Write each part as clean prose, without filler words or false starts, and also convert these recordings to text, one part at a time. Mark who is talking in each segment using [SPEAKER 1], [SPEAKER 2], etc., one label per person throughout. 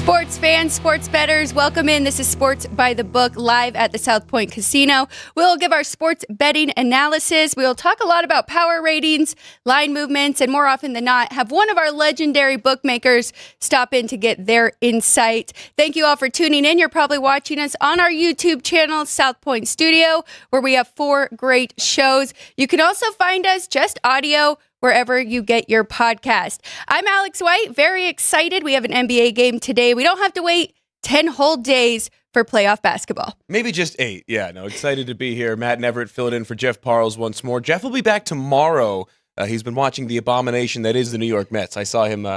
[SPEAKER 1] Sports fans, sports bettors, welcome in. This is Sports by the Book live at the South Point Casino. We'll give our sports betting analysis. We'll talk a lot about power ratings, line movements, and more often than not, have one of our legendary bookmakers stop in to get their insight. Thank you all for tuning in. You're probably watching us on our YouTube channel, South Point Studio, where we have 4 great shows. You can also find us just audio wherever you get your podcast. I'm Alex White, very excited. We have an NBA game today. We don't have to wait 10 whole days for playoff basketball.
[SPEAKER 2] Maybe just 8. Yeah, no, excited to be here. Matt and Everett filling in for Jeff Parles once more. Jeff will be back tomorrow. He's been watching the abomination that is the New York Mets. I saw him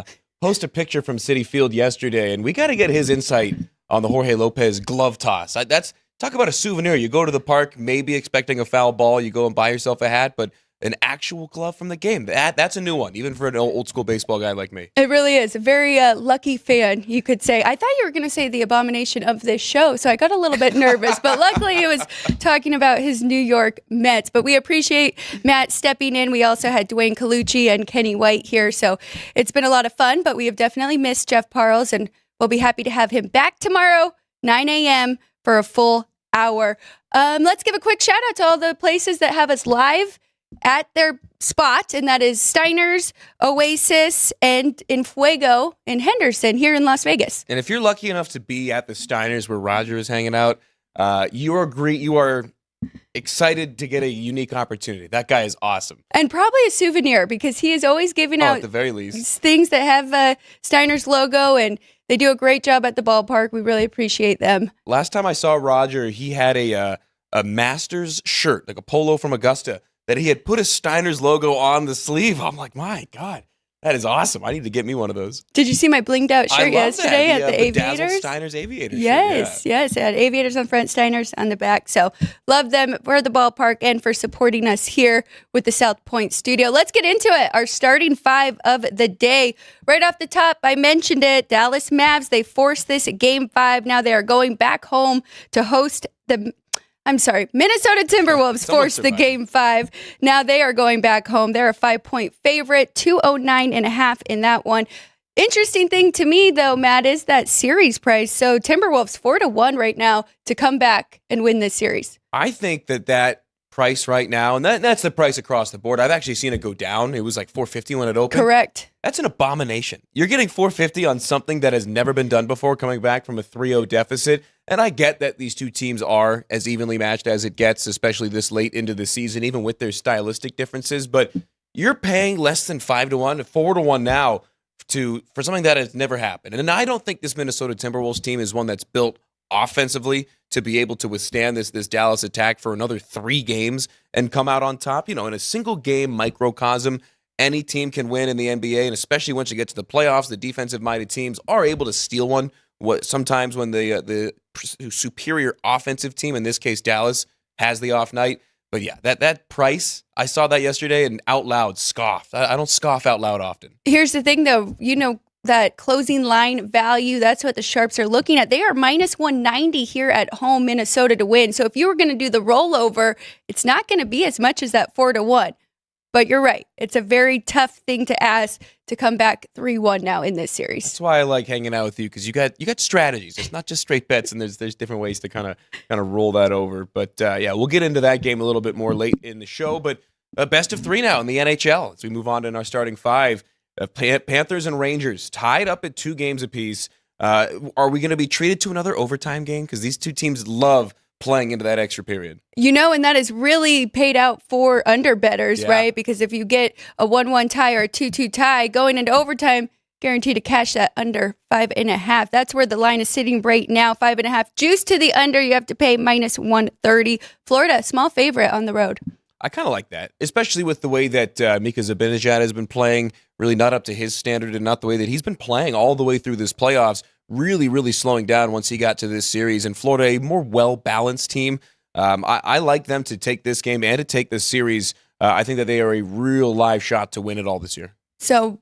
[SPEAKER 2] post a picture from Citi Field yesterday, and we got to get his insight on the Jorge Lopez glove toss. That's talk about a souvenir. You go to the park, maybe expecting a foul ball. You go and buy yourself a hat, but an actual glove from the game. That's a new one, even for an old school baseball guy like me.
[SPEAKER 1] It really is. A very lucky fan, you could say. I thought you were going to say the abomination of this show, so I got a little bit nervous. But luckily, it was talking about his New York Mets. But we appreciate Matt stepping in. We also had Dwayne Colucci and Kenny White here, so it's been a lot of fun. But we have definitely missed Jeff Parles, and we'll be happy to have him back tomorrow, 9 a.m., for a full hour. Let's give a quick shout out to all the places that have us live at their spot, and that is Steiner's, Oasis, and In Fuego in Henderson here in Las Vegas.
[SPEAKER 2] And if you're lucky enough to be at the Steiners where Roger is hanging out, you are excited to get a unique opportunity. That guy is awesome.
[SPEAKER 1] And probably a souvenir, because he is always giving out
[SPEAKER 2] at the very least
[SPEAKER 1] things that have Steiner's logo, and they do a great job at the ballpark. We really appreciate them.
[SPEAKER 2] Last time I saw Roger, he had a Masters shirt, like a polo from Augusta, that he had put a Steiner's logo on the sleeve. I'm like, my God, that is awesome. I need to get me one of those.
[SPEAKER 1] Did you see my blinged out shirt yesterday at the Aviators?
[SPEAKER 2] Steiner's Aviators.
[SPEAKER 1] Yes, yes. It had Aviators on front, Steiner's on the back. So love them for the ballpark and for supporting us here with the South Point Studio. Let's get into it. Our starting 5 of the day. Right off the top, I mentioned it. Dallas Mavs, they forced this at Game 5. Now they are going back home to host Minnesota Timberwolves forced the Game 5. Now they are going back home. They're a 5-point favorite, 209.5 in that one. Interesting thing to me, though, Matt, is that series price. So Timberwolves 4-1 right now to come back and win this series.
[SPEAKER 2] I think that price right now, and that's the price across the board. I've actually seen it go down. It was like $4.50 when it opened.
[SPEAKER 1] Correct.
[SPEAKER 2] That's an abomination. You're getting $4.50 on something that has never been done before, coming back from a 3-0 deficit. And I get that these two teams are as evenly matched as it gets, especially this late into the season, even with their stylistic differences. But you're paying less than 5-1, 4-1 now for something that has never happened. And I don't think this Minnesota Timberwolves team is one that's built offensively to be able to withstand this Dallas attack for another 3 games and come out on top. You know, in a single game microcosm, any team can win in the NBA, and especially once you get to the playoffs, the defensive-minded teams are able to steal one. Sometimes when the superior offensive team, in this case Dallas, has the off night. But yeah, that price, I saw that yesterday and out loud scoffed. I don't scoff out loud often.
[SPEAKER 1] Here's the thing, though. You know, that closing line value, that's what the Sharps are looking at. They are minus 190 here at home, Minnesota, to win. So if you were going to do the rollover, it's not going to be as much as that 4-1. But you're right. It's a very tough thing to ask to come back 3-1 now in this series.
[SPEAKER 2] That's why I like hanging out with you, because you got strategies. It's not just straight bets, and there's different ways to kind of roll that over. But yeah, we'll get into that game a little bit more late in the show. But best of 3 now in the NHL as we move on to our starting 5. Panthers and Rangers tied up at 2 games apiece. Are we going to be treated to another overtime game? Because these two teams love playing into that extra period.
[SPEAKER 1] You know, and that is really paid out for underbettors, right? Because if you get a 1-1 tie or a 2-2 tie going into overtime, guaranteed to cash that under 5.5. That's where the line is sitting right now, 5.5. Juice to the under, you have to pay minus 130. Florida, small favorite on the road.
[SPEAKER 2] I kind of like that, especially with the way that Mika Zibanejad has been playing, really not up to his standard and not the way that he's been playing all the way through this playoffs, really, really slowing down once he got to this series. And Florida, a more well-balanced team. I like them to take this game and to take this series. I think that they are a real live shot to win it all this year.
[SPEAKER 1] So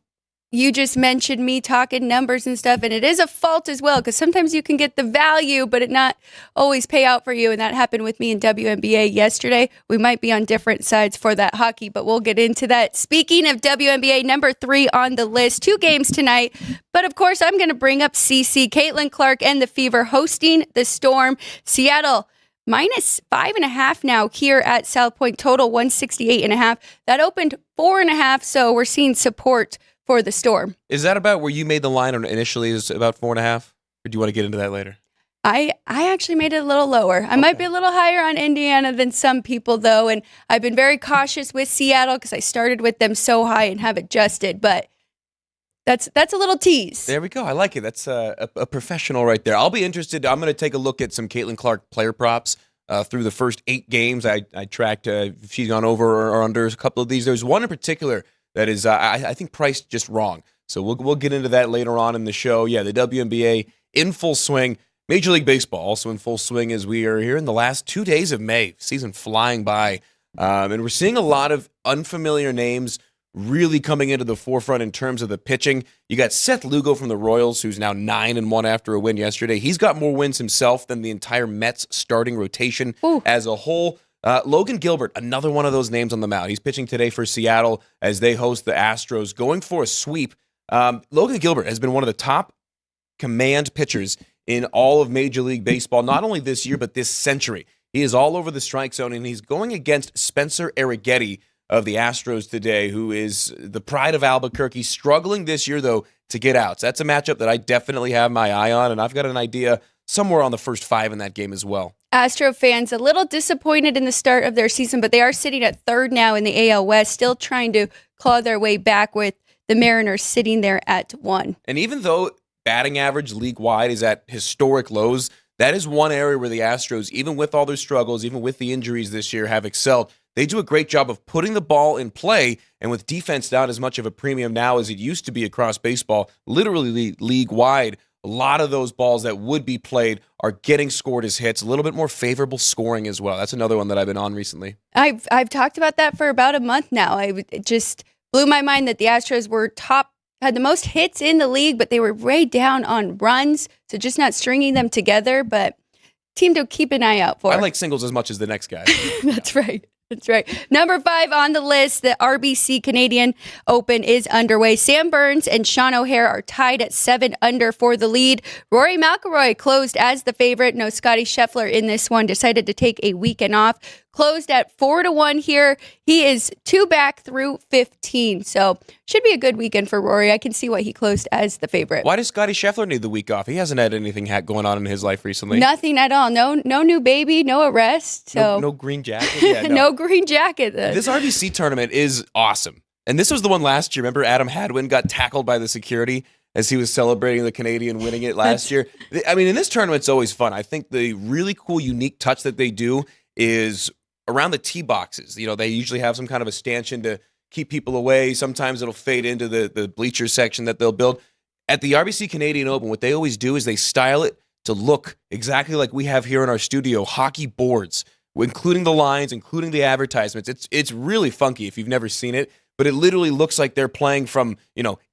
[SPEAKER 1] you just mentioned me talking numbers and stuff, and it is a fault as well because sometimes you can get the value, but it not always pay out for you. And that happened with me in WNBA yesterday. We might be on different sides for that hockey, but we'll get into that. Speaking of WNBA, number 3 on the list, 2 games tonight. But of course, I'm going to bring up CC, Caitlin Clark, and the Fever hosting the Storm. Seattle -5.5 now here at South Point. Total 168.5. That opened 4.5, so we're seeing support for the Storm.
[SPEAKER 2] Is that about where you made the line initially? Is about 4.5? Or do you want to get into that later?
[SPEAKER 1] I actually made it a little lower. I might be a little higher on Indiana than some people, though, and I've been very cautious with Seattle because I started with them so high and have adjusted, but that's a little tease.
[SPEAKER 2] There we go. I like it. That's a professional right there. I'll be interested. I'm going to take a look at some Caitlin Clark player props through the first 8 games. I tracked if she's gone over or under a couple of these. There's one in particular that is, I think, priced just wrong. So we'll get into that later on in the show. Yeah, the WNBA in full swing. Major League Baseball also in full swing as we are here in the last 2 days of May. Season flying by. And we're seeing a lot of unfamiliar names really coming into the forefront in terms of the pitching. You got Seth Lugo from the Royals, who's now 9-1 after a win yesterday. He's got more wins himself than the entire Mets starting rotation as a whole. Logan Gilbert, another one of those names on the mound. He's pitching today for Seattle as they host the Astros, going for a sweep. Logan Gilbert has been one of the top command pitchers in all of Major League Baseball, not only this year, but this century. He is all over the strike zone, and he's going against Spencer Arrighetti of the Astros today, who is the pride of Albuquerque, struggling this year, though, to get outs. That's a matchup that I definitely have my eye on, and I've got an idea somewhere on the first 5 in that game as well.
[SPEAKER 1] Astro fans a little disappointed in the start of their season, but they are sitting at 3rd now in the AL West, still trying to claw their way back with the Mariners sitting there at 1.
[SPEAKER 2] And even though batting average league-wide is at historic lows, that is one area where the Astros, even with all their struggles, even with the injuries this year, have excelled. They do a great job of putting the ball in play, and with defense not as much of a premium now as it used to be across baseball, literally league-wide, a lot of those balls that would be played are getting scored as hits, a little bit more favorable scoring as well. That's another one that I've been on recently.
[SPEAKER 1] I've talked about that for about a month now. It just blew my mind that the Astros were had the most hits in the league, but they were way down on runs, so just not stringing them together, but team to keep an eye out for.
[SPEAKER 2] I like singles as much as the next guy.
[SPEAKER 1] That's right. That's right. Number 5 on the list, the RBC Canadian Open is underway. Sam Burns and Sean O'Hare are tied at 7 under for the lead. Rory McIlroy closed as the favorite. No Scotty Scheffler in this one. Decided to take a weekend off. Closed at 4-1 here. He is 2 back through 15. So should be a good weekend for Rory. I can see why he closed as the favorite.
[SPEAKER 2] Why does Scotty Scheffler need the week off? He hasn't had anything going on in his life recently.
[SPEAKER 1] Nothing at all. No new baby, no arrest. So
[SPEAKER 2] no green jacket. Yeah,
[SPEAKER 1] no green jacket.
[SPEAKER 2] This RBC tournament is awesome. And this was the one last year. Remember Adam Hadwin got tackled by the security as he was celebrating the Canadian winning it last year? I mean, in this tournament, it's always fun. I think the really cool, unique touch that they do is around the tee boxes. You know, they usually have some kind of a stanchion to keep people away. Sometimes it'll fade into the bleacher section that they'll build. At the RBC Canadian Open, what they always do is they style it to look exactly like we have here in our studio, hockey boards, including the lines, including the advertisements. It's really funky if you've never seen it, but it literally looks like they're playing from,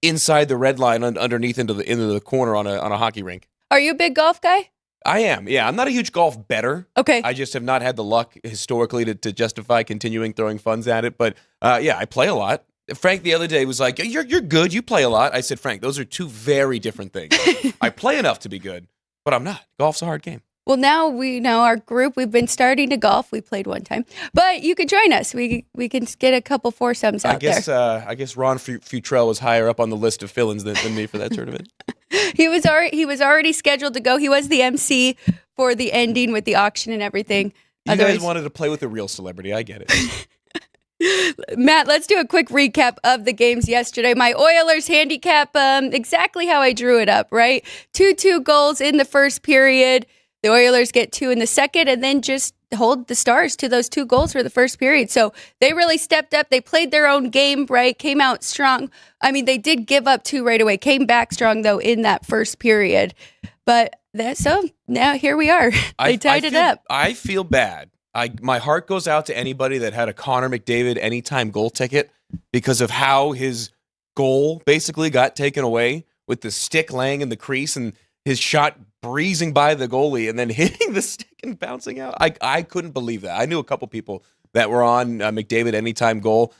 [SPEAKER 2] inside the red line underneath into the corner on a hockey rink.
[SPEAKER 1] Are you a big golf guy?
[SPEAKER 2] I am, yeah. I'm not a huge golf bettor.
[SPEAKER 1] Okay.
[SPEAKER 2] I just have not had the luck historically to justify continuing throwing funds at it. But, yeah, I play a lot. Frank the other day was like, you're good. You play a lot. I said, Frank, those are 2 very different things. I play enough to be good, but I'm not. Golf's a hard game.
[SPEAKER 1] Well, now we know our group. We've been starting to golf. We played one time, but you could join us. We can get a couple foursomes out there.
[SPEAKER 2] I guess Ron Futrell was higher up on the list of fill-ins than me for that tournament.
[SPEAKER 1] He was already scheduled to go. He was the MC for the ending with the auction and everything.
[SPEAKER 2] You guys wanted to play with a real celebrity. I get it.
[SPEAKER 1] Matt, let's do a quick recap of the games yesterday. My Oilers handicap, exactly how I drew it up, right? 2-2 goals in the first period. The Oilers get 2 in the second and then just hold the Stars to those 2 goals for the first period. So they really stepped up. They played their own game, right? Came out strong. I mean, they did give up 2 right away. Came back strong, though, in that first period. But so now here we are. They tied it up.
[SPEAKER 2] I feel bad. My heart goes out to anybody that had a Connor McDavid anytime goal ticket because of how his goal basically got taken away with the stick laying in the crease and his shot breezing by the goalie and then hitting the stick and bouncing out. I couldn't believe that. I knew a couple people that were on McDavid anytime goal.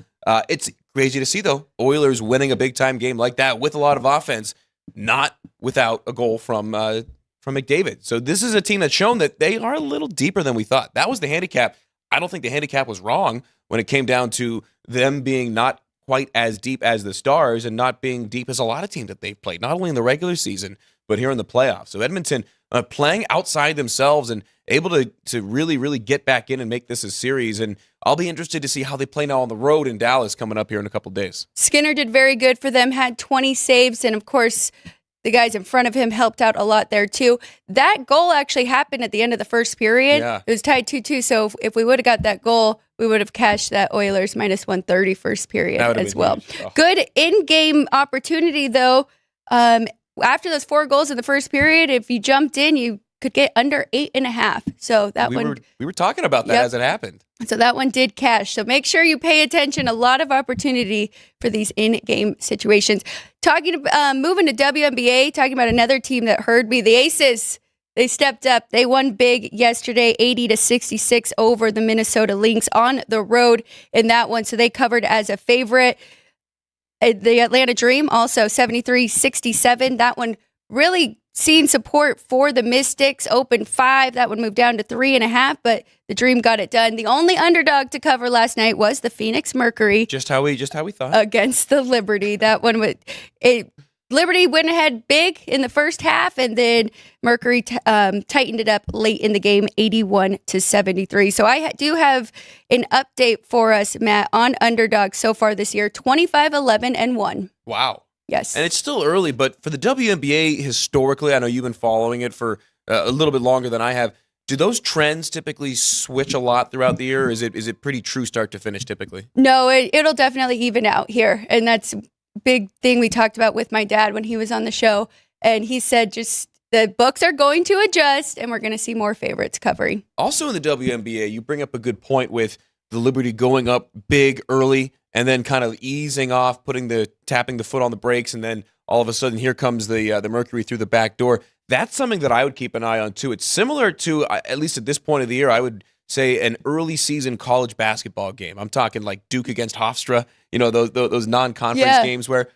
[SPEAKER 2] It's crazy to see, though, Oilers winning a big-time game like that with a lot of offense, not without a goal from McDavid. So this is a team that's shown that they are a little deeper than we thought. That was the handicap. I don't think the handicap was wrong when it came down to them being not quite as deep as the Stars and not being deep as a lot of teams that they've played, not only in the regular season, but here in the playoffs. So Edmonton playing outside themselves and able to really, really get back in and make this a series. And I'll be interested to see how they play now on the road in Dallas coming up here in a couple days.
[SPEAKER 1] Skinner did very good for them, had 20 saves, and of course, the guys in front of him helped out a lot there too. That goal actually happened at the end of the first period.
[SPEAKER 2] Yeah.
[SPEAKER 1] It was tied 2-2, so if we would have got that goal, we would have cashed that Oilers minus 130 first period as well.
[SPEAKER 2] Oh.
[SPEAKER 1] Good in-game opportunity, though. After those 4 goals in the first period, if you jumped in, you could get under 8.5. So that
[SPEAKER 2] we were talking about that as it happened.
[SPEAKER 1] So that one did cash. So make sure you pay attention. A lot of opportunity for these in-game situations. Moving to WNBA, talking about another team that heard me, the Aces. They stepped up. They won big yesterday, 80-66 over the Minnesota Lynx on the road in that one. So they covered as a favorite. The Atlanta Dream also 73-67. That one really seeing support for the Mystics. Open 5. That one moved down to 3.5, but the Dream got it done. The only underdog to cover last night was the Phoenix Mercury.
[SPEAKER 2] Just how we thought.
[SPEAKER 1] Against the Liberty. That one Liberty went ahead big in the first half, and then Mercury tightened it up late in the game, 81-73. So I do have an update for us, Matt, on underdogs so far this year, 25-11-1.
[SPEAKER 2] Wow.
[SPEAKER 1] Yes.
[SPEAKER 2] And it's still early, but for the WNBA historically, I know you've been following it for a little bit longer than I have. Do those trends typically switch a lot throughout the year, or is it pretty true start to finish typically?
[SPEAKER 1] No, it'll definitely even out here, and that's big thing we talked about with my dad when he was on the show, and he said just the books are going to adjust and we're going to see more favorites covering.
[SPEAKER 2] Also in the WNBA, you bring up a good point with the Liberty going up big early and then kind of easing off, tapping the foot on the brakes, and then all of a sudden here comes the Mercury through the back door. That's something that I would keep an eye on too. It's similar to, at least at this point of the year, I would say an early season college basketball game. I'm talking like Duke against Hofstra, those non-conference games where,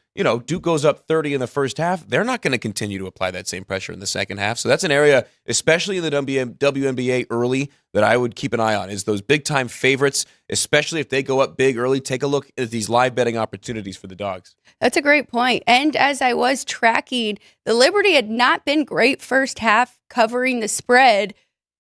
[SPEAKER 2] Duke goes up 30 in the first half. They're not going to continue to apply that same pressure in the second half. So that's an area, especially in the WNBA early, that I would keep an eye on, is those big-time favorites, especially if they go up big early. Take a look at these live betting opportunities for the Dogs.
[SPEAKER 1] That's a great point. And as I was tracking, the Liberty had not been great first half covering the spread,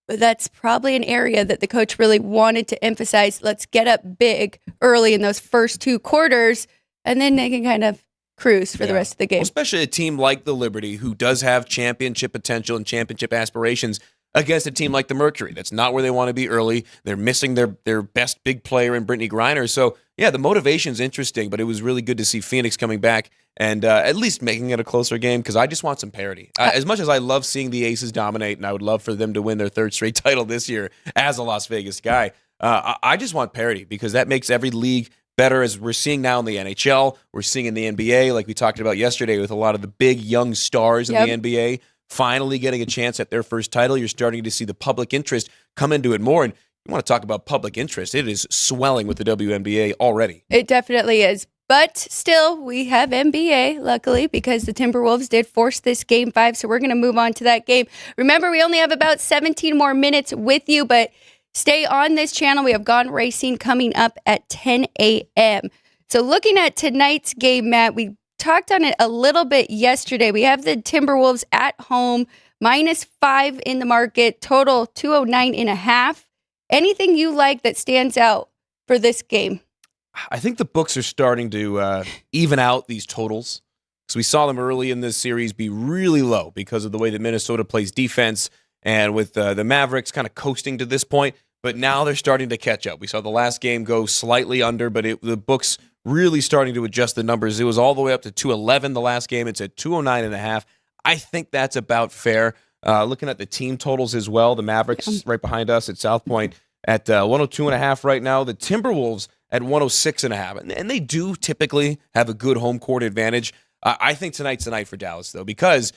[SPEAKER 1] but that's probably an area that the coach really wanted to emphasize. Let's get up big early in those first 2 quarters, and then they can kind of cruise for the rest of the game.
[SPEAKER 2] Well, especially a team like the Liberty, who does have championship potential and championship aspirations, against a team like the Mercury. That's not where they want to be early. They're missing their best big player in Brittany Griner. So, yeah, the motivation's interesting, but it was really good to see Phoenix coming back and at least making it a closer game, because I just want some parity. As much as I love seeing the Aces dominate, and I would love for them to win their 3rd straight title this year as a Las Vegas guy, I just want parity, because that makes every league better, as we're seeing now in the NHL. We're seeing in the NBA, like we talked about yesterday, with a lot of the big young stars in the NBA finally getting a chance at their first title. You're starting to see the public interest come into it more. And you want to talk about public interest, it is swelling with the WNBA already.
[SPEAKER 1] It definitely is. But still, we have NBA, luckily, because the Timberwolves did force this Game 5. So we're going to move on to that game. Remember, we only have about 17 more minutes with you, but stay on this channel. We have Gone Racing coming up at 10 a.m. So looking at tonight's game, Matt, we talked on it a little bit yesterday. We have the Timberwolves at home, -5 in the market, total 209.5. Anything you like that stands out for this game?
[SPEAKER 2] I think the books are starting to even out these totals. So we saw them early in this series be really low because of the way that Minnesota plays defense, and with the Mavericks kind of coasting to this point. But now they're starting to catch up. We saw the last game go slightly under, but the books really starting to adjust the numbers. It was all the way up to 211 the last game. It's at 209.5. I think that's about fair. Looking at the team totals as well, the Mavericks right behind us at South Point at 102.5 right now. The Timberwolves at 106.5. And they do typically have a good home court advantage. I think tonight's the night for Dallas, though, because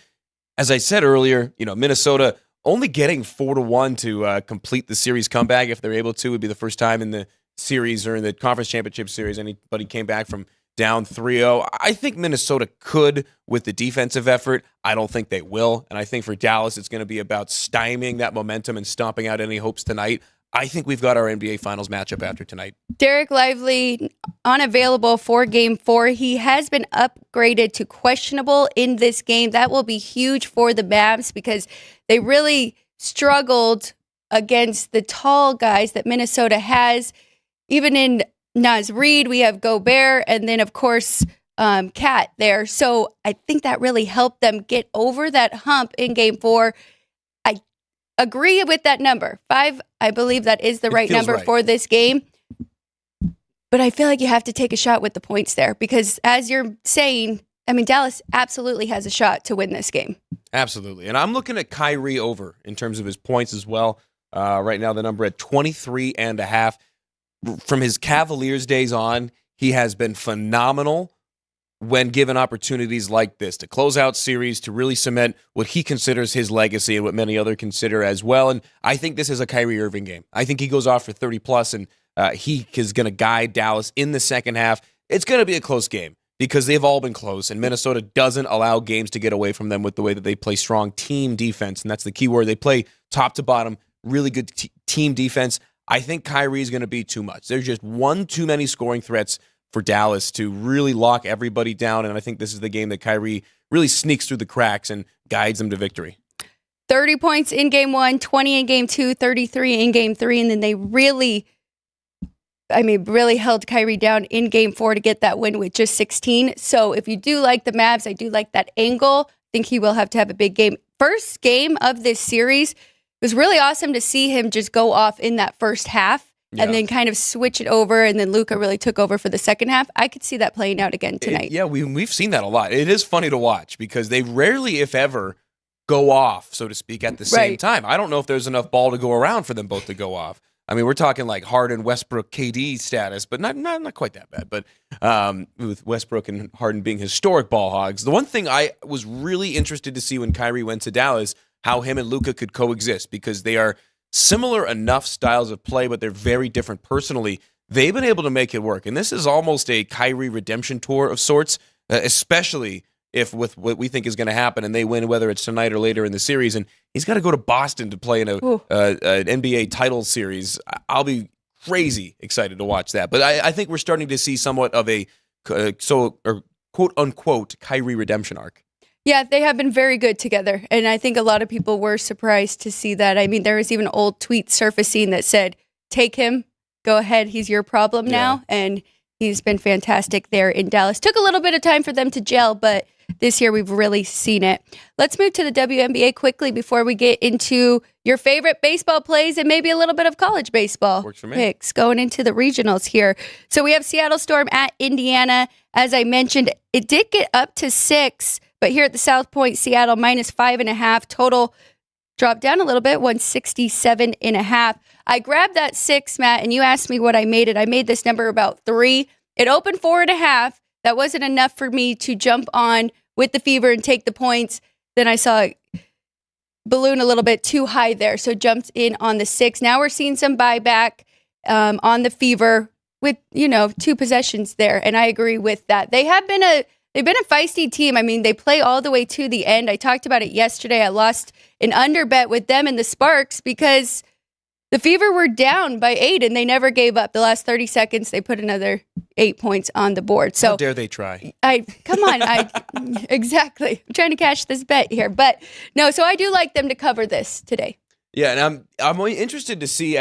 [SPEAKER 2] as I said earlier, Minnesota only getting 4-1 to complete the series comeback if they're able to would be the first time in the series or in the conference championship series anybody came back from down 3-0. I think Minnesota could with the defensive effort. I don't think they will. And I think for Dallas, it's going to be about stymieing that momentum and stomping out any hopes tonight. I think we've got our NBA Finals matchup after tonight.
[SPEAKER 1] Derek Lively, unavailable for Game 4. He has been upgraded to questionable in this game. That will be huge for the Mavs because they really struggled against the tall guys that Minnesota has. Even in Naz Reid, we have Gobert, and then, of course, Cat there. So I think that really helped them get over that hump in Game 4. I agree with that number. 5, I believe that is the right number for this game. But I feel like you have to take a shot with the points there because, as you're saying, Dallas absolutely has a shot to win this game.
[SPEAKER 2] Absolutely. And I'm looking at Kyrie over in terms of his points as well. Right now, the number at 23.5. From his Cavaliers days on, he has been phenomenal when given opportunities like this to close out series, to really cement what he considers his legacy and what many others consider as well. And I think this is a Kyrie Irving game. I think he goes off for 30-plus, and he is going to guide Dallas in the second half. It's going to be a close game because they've all been close, and Minnesota doesn't allow games to get away from them with the way that they play strong team defense, and that's the key word. They play top to bottom, really good team defense. I think Kyrie is going to be too much. There's just one too many scoring threats for Dallas to really lock everybody down, and I think this is the game that Kyrie really sneaks through the cracks and guides them to victory.
[SPEAKER 1] 30 points in Game 1, 20 in Game 2, 33 in Game 3, and then they really held Kyrie down in Game 4 to get that win with just 16. So if you do like the Mavs, I do like that angle. I think he will have to have a big game. First game of this series, it was really awesome to see him just go off in that first half and then kind of switch it over, and then Luka really took over for the second half. I could see that playing out again tonight.
[SPEAKER 2] We've seen that a lot. It is funny to watch because they rarely, if ever, go off, so to speak, at the same time. I don't know if there's enough ball to go around for them both to go off. We're talking like Harden, Westbrook, KD status, but not quite that bad. But with Westbrook and Harden being historic ball hogs, the one thing I was really interested to see when Kyrie went to Dallas, how him and Luka could coexist because they are similar enough styles of play, but they're very different personally. They've been able to make it work, and this is almost a Kyrie redemption tour of sorts, especially if with what we think is going to happen and they win, whether it's tonight or later in the series. And he's got to go to Boston to play in an NBA title series. I'll be crazy excited to watch that. But I think we're starting to see somewhat of a quote-unquote Kyrie redemption arc.
[SPEAKER 1] Yeah, they have been very good together, and I think a lot of people were surprised to see that. There was even old tweets surfacing that said, take him, go ahead, he's your problem now, and he's been fantastic there in Dallas. Took a little bit of time for them to gel, but this year we've really seen it. Let's move to the WNBA quickly before we get into your favorite baseball plays and maybe a little bit of college baseball picks going into the regionals here. So we have Seattle Storm at Indiana. As I mentioned, it did get up to 6, but here at the South Point, Seattle -5.5. Total dropped down a little bit, 167.5. I grabbed that 6, Matt, and you asked me what I made it. I made this number about 3. It opened 4.5. That wasn't enough for me to jump on with the Fever and take the points. Then I saw it balloon a little bit too high there, so jumped in on the 6. Now we're seeing some buyback on the Fever with 2 possessions there, and I agree with that. They've been a feisty team. They play all the way to the end. I talked about it yesterday. I lost an under bet with them and the Sparks because the Fever were down by 8 and they never gave up. The last 30 seconds, they put another 8 points on the board. So
[SPEAKER 2] how dare they try?
[SPEAKER 1] Exactly. I'm trying to cash this bet here, but no. So I do like them to cover this today.
[SPEAKER 2] Yeah, and I'm interested to see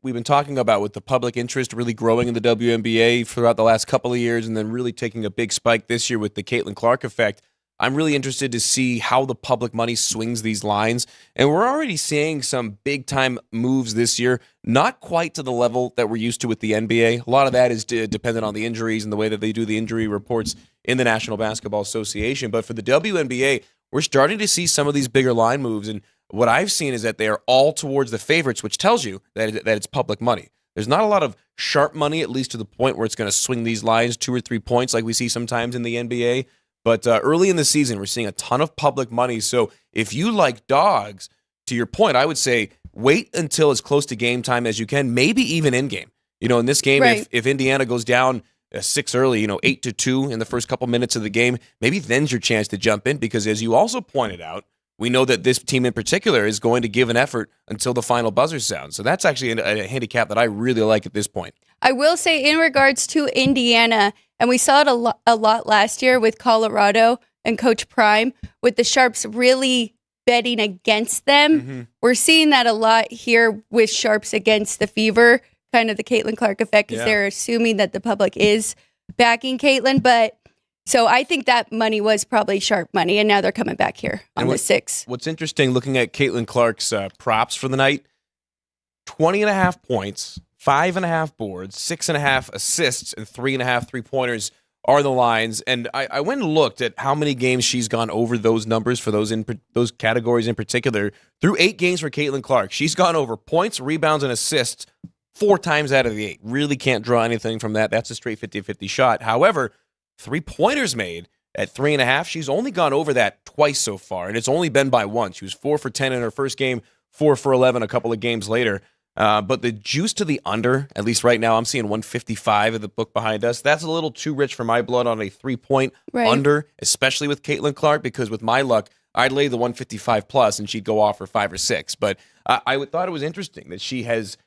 [SPEAKER 2] we've been talking about with the public interest really growing in the WNBA throughout the last couple of years, and then really taking a big spike this year with the Caitlin Clark effect. I'm really interested to see how the public money swings these lines. And we're already seeing some big-time moves this year, not quite to the level that we're used to with the NBA. A lot of that is dependent on the injuries and the way that they do the injury reports in the National Basketball Association. But for the WNBA, we're starting to see some of these bigger line moves. And what I've seen is that they are all towards the favorites, which tells you that it's public money. There's not a lot of sharp money, at least to the point where it's going to swing these lines 2 or 3 points like we see sometimes in the NBA. But early in the season, we're seeing a ton of public money. So if you like dogs, to your point, I would say wait until as close to game time as you can, maybe even in game. In this game,
[SPEAKER 1] Right.
[SPEAKER 2] if Indiana goes down 6 early, 8-2 in the first couple minutes of the game, maybe then's your chance to jump in, because as you also pointed out, we know that this team in particular is going to give an effort until the final buzzer sounds. So that's actually a handicap that I really like at this point.
[SPEAKER 1] I will say in regards to Indiana, and we saw it a lot last year with Colorado and Coach Prime, with the Sharps really betting against them.
[SPEAKER 2] Mm-hmm.
[SPEAKER 1] We're seeing that a lot here with Sharps against the Fever, kind of the Caitlin Clark effect, because they're assuming that the public is backing Caitlin. But so I think that money was probably Sharp money, and now they're coming back here on the 6.
[SPEAKER 2] What's interesting, looking at Caitlin Clark's props for the night, 20.5 points, 5.5 boards, 6.5 assists, and 3.5 3-pointers are the lines. And I went and looked at how many games she's gone over those numbers for those categories in particular. Through 8 games for Caitlin Clark, she's gone over points, rebounds, and assists 4 times out of the 8. Really can't draw anything from that. That's a straight 50-50 shot. However, 3-pointers made at 3.5, she's only gone over that twice so far, and it's only been by one. She was 4 for 10 in her first game, 4 for 11 a couple of games later. But the juice to the under, at least right now, I'm seeing 155 of the book behind us. That's a little too rich for my blood on a 3-point under, especially with Caitlin Clark, because with my luck, I'd lay the 155 plus and she'd go off for 5 or 6. But I thought it was interesting that she has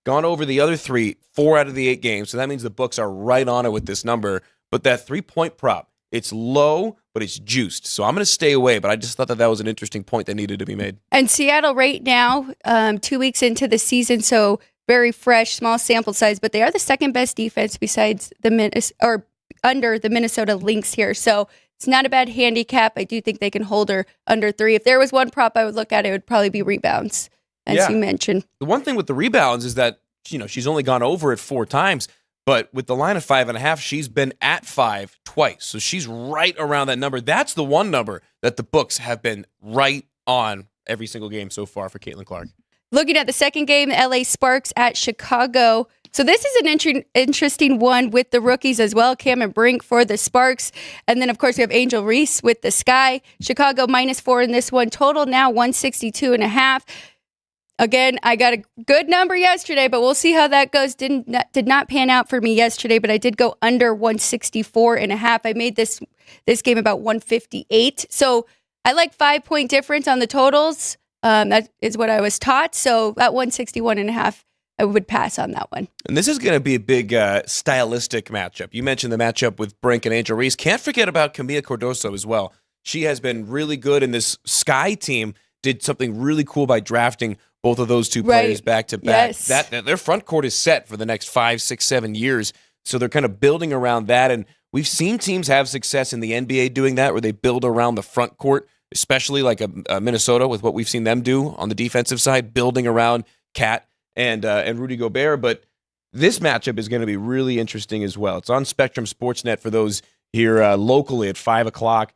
[SPEAKER 2] gone over the other 4 out of the 8 games. So that means the books are right on it with this number. But that 3-point prop, it's low, but it's juiced. So I'm going to stay away, but I just thought that was an interesting point that needed to be made.
[SPEAKER 1] And Seattle right now, 2 weeks into the season, so very fresh, small sample size, but they are the second best defense besides under the Minnesota Lynx here. So it's not a bad handicap. I do think they can hold her under 3. If there was one prop I would look at, it would probably be rebounds, as you mentioned.
[SPEAKER 2] The one thing with the rebounds is that, she's only gone over it 4 times. But with the line of 5.5, she's been at 5 twice. So she's right around that number. That's the one number that the books have been right on every single game so far for Caitlin Clark.
[SPEAKER 1] Looking at the second game, LA Sparks at Chicago. So this is an interesting one with the rookies as well. Cameron Brink for the Sparks. And then, of course, we have Angel Reese with the Sky. Chicago -4 in this one. Total now 162.5. Again, I got a good number yesterday, but we'll see how that goes. Did not pan out for me yesterday, but I did go under 164.5. I made this game about 158. So I like 5-point difference on the totals. That is what I was taught. So at 161.5, I would pass on that one.
[SPEAKER 2] And this is going to be a big stylistic matchup. You mentioned the matchup with Brink and Angel Reese. Can't forget about Camila Cardoso as well. She has been really good, and this Sky team did something really cool by drafting both of those two players back to back.
[SPEAKER 1] Yes.
[SPEAKER 2] Their front court is set for the next 5, 6, 7 years. So they're kind of building around that. And we've seen teams have success in the NBA doing that, where they build around the front court, especially like a Minnesota with what we've seen them do on the defensive side, building around Kat and Rudy Gobert. But this matchup is going to be really interesting as well. It's on Spectrum Sportsnet for those here locally at 5 o'clock.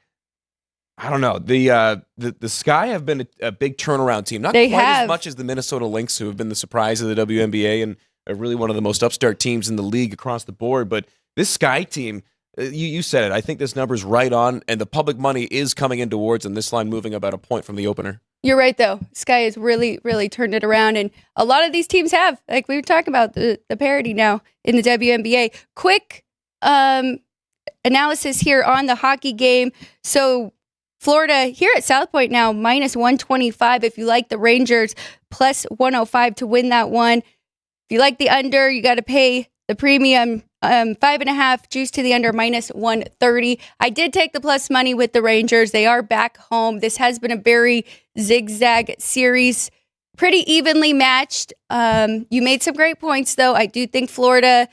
[SPEAKER 2] I don't know. The Sky have been a big turnaround team. Not quite as much as the Minnesota Lynx, who have been the surprise of the WNBA and are really one of the most upstart teams in the league across the board. But this Sky team, you said it. I think this number's right on, and the public money is coming in towards them. This line moving about a point from the opener.
[SPEAKER 1] You're right, though. Sky has really, really turned it around, and a lot of these teams have. Like we were talking about the parity now in the WNBA. Quick analysis here on the hockey game. So Florida here at South Point now -125. If you like the Rangers, +105 to win that one. If you like the under, you got to pay the premium. 5.5 juice to the under -130. I did take the plus money with the Rangers. They are back home. This has been a very zigzag series, pretty evenly matched. You made some great points, though. I do think Florida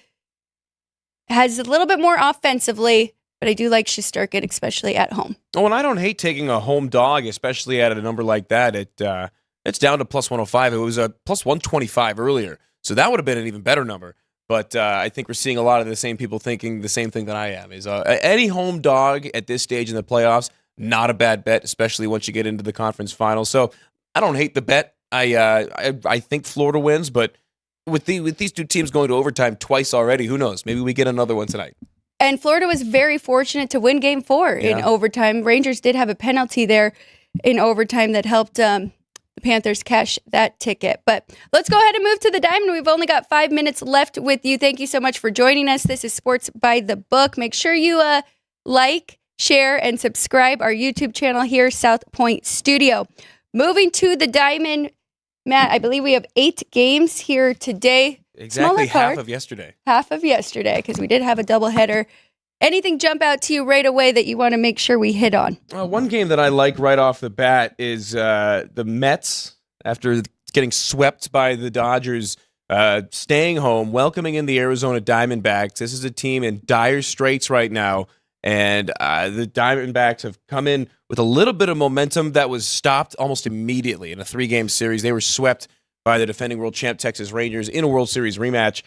[SPEAKER 1] has a little bit more offensively, but I do like Shesterkin, especially at home.
[SPEAKER 2] Oh, and I don't hate taking a home dog, especially at a number like that. It's down to +105. It was a +125 earlier, so that would have been an even better number. But I think we're seeing a lot of the same people thinking the same thing that I am. Is any home dog at this stage in the playoffs, not a bad bet, especially once you get into the conference finals. So I don't hate the bet. I think Florida wins, but with these two teams going to overtime twice already, who knows? Maybe we get another one tonight.
[SPEAKER 1] And Florida was very fortunate to win Game 4 in overtime. Rangers did have a penalty there in overtime that helped the Panthers cash that ticket. But let's go ahead and move to the Diamond. We've only got 5 minutes left with you. Thank you so much for joining us. This is Sports by the Book. Make sure you like, share, and subscribe our YouTube channel here, South Point Studio. Moving to the Diamond, Matt, I believe we have 8 games here today.
[SPEAKER 2] Exactly half of yesterday.
[SPEAKER 1] Half of yesterday, because we did have a doubleheader. Anything jump out to you right away that you want to make sure we hit on?
[SPEAKER 2] One game that I like right off the bat is the Mets, after getting swept by the Dodgers, staying home, welcoming in the Arizona Diamondbacks. This is a team in dire straits right now, and the Diamondbacks have come in with a little bit of momentum that was stopped almost immediately in a 3-game series. They were swept by the defending world champ Texas Rangers in a World Series rematch.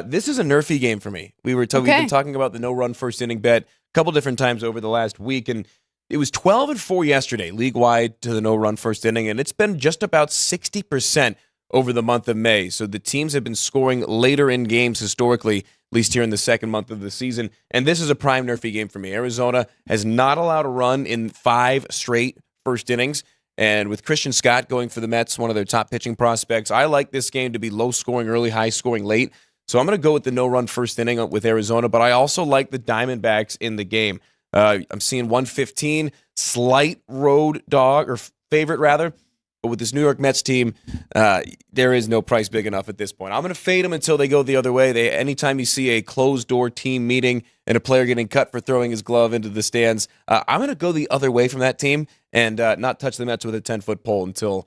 [SPEAKER 2] This is a nerfy game for me. We've been talking about the no-run first inning bet a couple different times over the last week, and it was 12-4 yesterday, league-wide, to the no-run first inning, and it's been just about 60% over the month of May. So the teams have been scoring later in games historically, at least here in the second month of the season, and this is a prime nerfy game for me. Arizona has not allowed a run in 5 straight first innings. And with Christian Scott going for the Mets, one of their top pitching prospects, I like this game to be low-scoring early, high-scoring late. So I'm going to go with the no-run first inning with Arizona, but I also like the Diamondbacks in the game. I'm seeing 115, slight road dog, or favorite rather. But with this New York Mets team, there is no price big enough at this point. I'm going to fade them until they go the other way. Anytime you see a closed-door team meeting and a player getting cut for throwing his glove into the stands, I'm going to go the other way from that team and not touch the Mets with a 10-foot pole until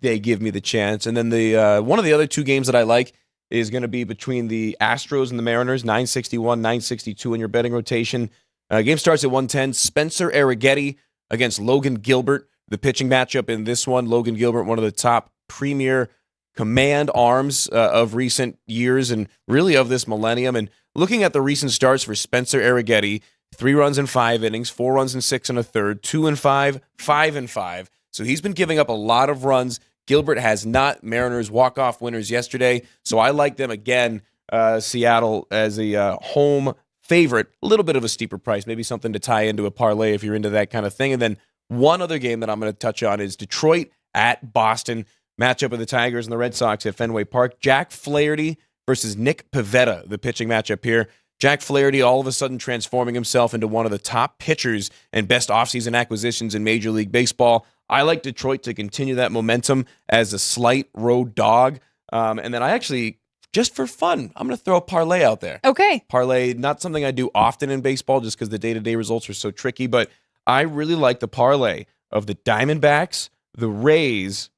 [SPEAKER 2] they give me the chance. And then the one of the other 2 games that I like is going to be between the Astros and the Mariners, 961, 962 in your betting rotation. Game starts at 110. Spencer Arrighetti against Logan Gilbert. The pitching matchup in this one, Logan Gilbert, one of the top premier command arms of recent years and really of this millennium. And looking at the recent starts for Spencer Arrighetti, 3 runs in 5 innings, 4 runs in 6 1/3, 2 and 5, 5 and 5. So he's been giving up a lot of runs. Gilbert has not. Mariners walk-off winners yesterday. So I like them again, Seattle, as a home favorite. A little bit of a steeper price, maybe something to tie into a parlay if you're into that kind of thing. And then one other game that I'm going to touch on is Detroit at Boston. Matchup of the Tigers and the Red Sox at Fenway Park. Jack Flaherty versus Nick Pivetta, the pitching matchup here. Jack Flaherty all of a sudden transforming himself into one of the top pitchers and best offseason acquisitions in Major League Baseball. I like Detroit to continue that momentum as a slight road dog. And then I actually, just for fun, I'm going to throw a parlay out there.
[SPEAKER 1] Okay.
[SPEAKER 2] Parlay, not something I do often in baseball just because the day-to-day results are so tricky, but I really like the parlay of the Diamondbacks, the Rays,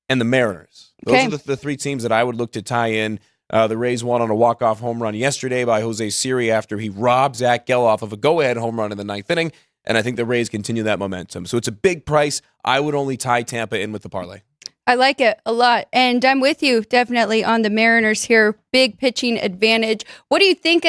[SPEAKER 2] and the Mariners. Those are the 3 teams that I would look to tie in. The Rays won on a walk-off home run yesterday by Jose Siri after he robbed Zach Geloff of a go-ahead home run in the 9th inning, and I think the Rays continue that momentum. So it's a big price. I would only tie Tampa in with the parlay.
[SPEAKER 1] I like it a lot, and I'm with you definitely on the Mariners here. Big pitching advantage. What do you think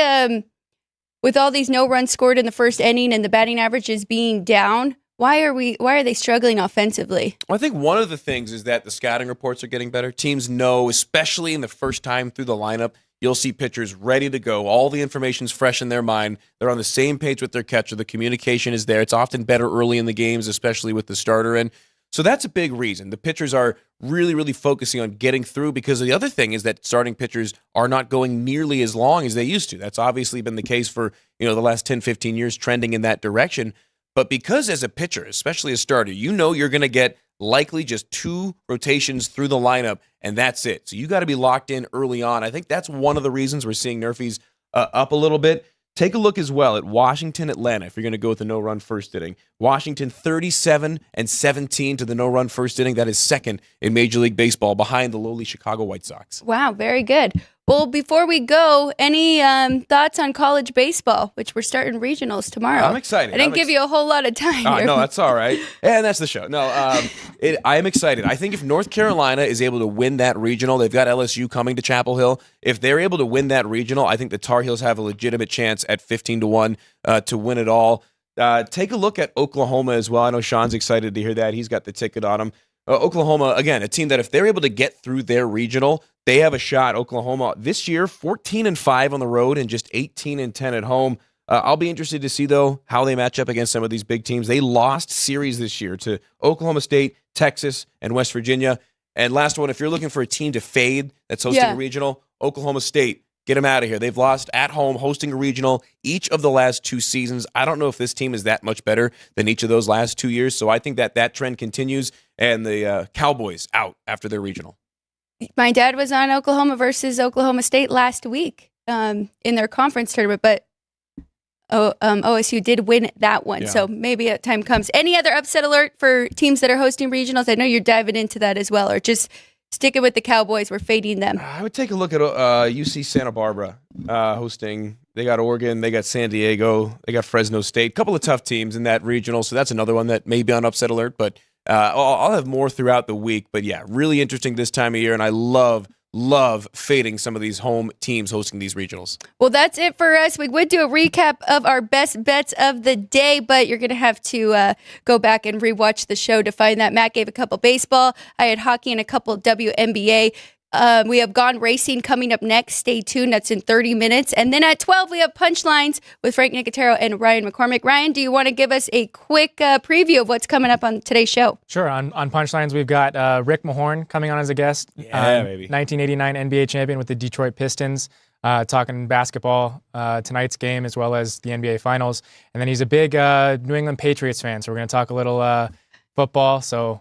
[SPEAKER 1] with all these no runs scored in the first inning and the batting averages being down? Why are they struggling offensively?
[SPEAKER 2] Well, I think one of the things is that the scouting reports are getting better. Teams know, especially in the first time through the lineup, you'll see pitchers ready to go. All the information's fresh in their mind. They're on the same page with their catcher. The communication is there. It's often better early in the games, especially with the starter in. So that's a big reason. The pitchers are really, really focusing on getting through, because the other thing is that starting pitchers are not going nearly as long as they used to. That's obviously been the case for, the last 10, 15 years, trending in that direction. But because as a pitcher, especially a starter, you're going to get likely just 2 rotations through the lineup, and that's it. So you got to be locked in early on. I think that's one of the reasons we're seeing nerfies up a little bit. Take a look as well at Washington, Atlanta, if you're going to go with the no-run first inning. Washington 37-17 to the no-run first inning. That is second in Major League Baseball, behind the lowly Chicago White Sox.
[SPEAKER 1] Wow, very good. Well, before we go, any thoughts on college baseball, which we're starting regionals tomorrow?
[SPEAKER 2] I'm excited.
[SPEAKER 1] I didn't give you a whole lot of time here.
[SPEAKER 2] No, that's all right. And that's the show. No, I am excited. I think if North Carolina is able to win that regional, they've got LSU coming to Chapel Hill. If they're able to win that regional, I think the Tar Heels have a legitimate chance at 15-1 to win it all. Take a look at Oklahoma as well. I know Sean's excited to hear that. He's got the ticket on him. Oklahoma, again, a team that if they're able to get through their regional, they have a shot. Oklahoma this year, 14-5 on the road and just 18-10 at home. I'll be interested to see, though, how they match up against some of these big teams. They lost series this year to Oklahoma State, Texas, and West Virginia. And last one, if you're looking for a team to fade that's hosting a regional, Oklahoma State. Get them out of here. They've lost at home, hosting a regional each of the last 2 seasons. I don't know if this team is that much better than each of those last 2 years. So I think that trend continues, and the Cowboys out after their regional.
[SPEAKER 1] My dad was on Oklahoma versus Oklahoma State last week in their conference tournament, but OSU did win that one. So maybe a time comes. Any other upset alert for teams that are hosting regionals? I know you're diving into that as well, or just sticking with the Cowboys, we're fading them.
[SPEAKER 2] I would take a look at UC Santa Barbara hosting. They got Oregon, they got San Diego, they got Fresno State. A couple of tough teams in that regional, so that's another one that may be on upset alert. But I'll have more throughout the week. But yeah, really interesting this time of year, and I love fading some of these home teams hosting these regionals.
[SPEAKER 1] Well, that's it for us. We would do a recap of our best bets of the day, but you're going to have to go back and rewatch the show to find that. Matt gave a couple baseball. I had hockey and a couple WNBA. We have Gone Racing coming up next. Stay tuned. That's in 30 minutes. And then at 12, we have Punchlines with Frank Nicotero and Ryan McCormick. Ryan, do you want to give us a quick preview of what's coming up on today's show?
[SPEAKER 3] Sure. On Punchlines, we've got Rick Mahorn coming on as a guest.
[SPEAKER 2] Yeah, baby.
[SPEAKER 3] 1989 NBA champion with the Detroit Pistons. Talking basketball, tonight's game, as well as the NBA Finals. And then he's a big New England Patriots fan, so we're going to talk a little football. So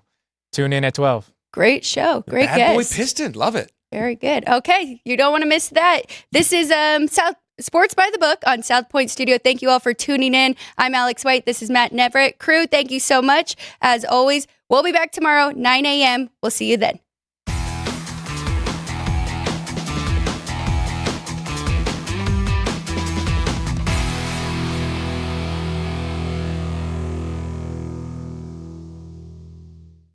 [SPEAKER 3] tune in at 12.
[SPEAKER 1] Great show. Great guest.
[SPEAKER 2] Bad boy Piston. Love it.
[SPEAKER 1] Very good. Okay. You don't want to miss that. This is Sports by the Book on South Point Studio. Thank you all for tuning in. I'm Alex White. This is Matt Neverett. Crew, thank you so much. As always, we'll be back tomorrow, 9 a.m. We'll see you then.